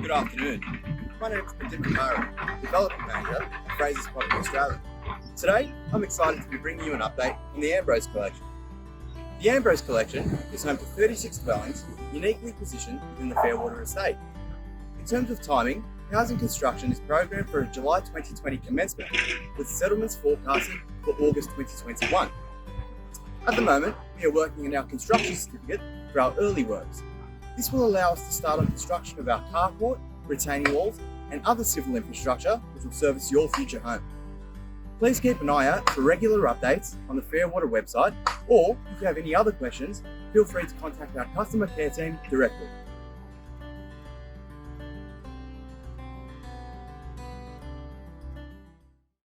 Good afternoon. My name is Enquire, Development Manager at Fraser's Property Australia. Today, I'm excited to be bringing you an update on the Ambrose collection. The Ambrose collection is home to 36 dwellings uniquely positioned within the Fairwater estate. In terms of timing, housing construction is programmed for a July 2020 commencement, with settlements forecasted for August 2021. At the moment, we are working on our construction certificate for our early works. This will allow us to start on construction of our carport, retaining walls, and other civil infrastructure which will service your future home. Please keep an eye out for regular updates on the Fairwater website, or if you have any other questions, feel free to contact our customer care team directly.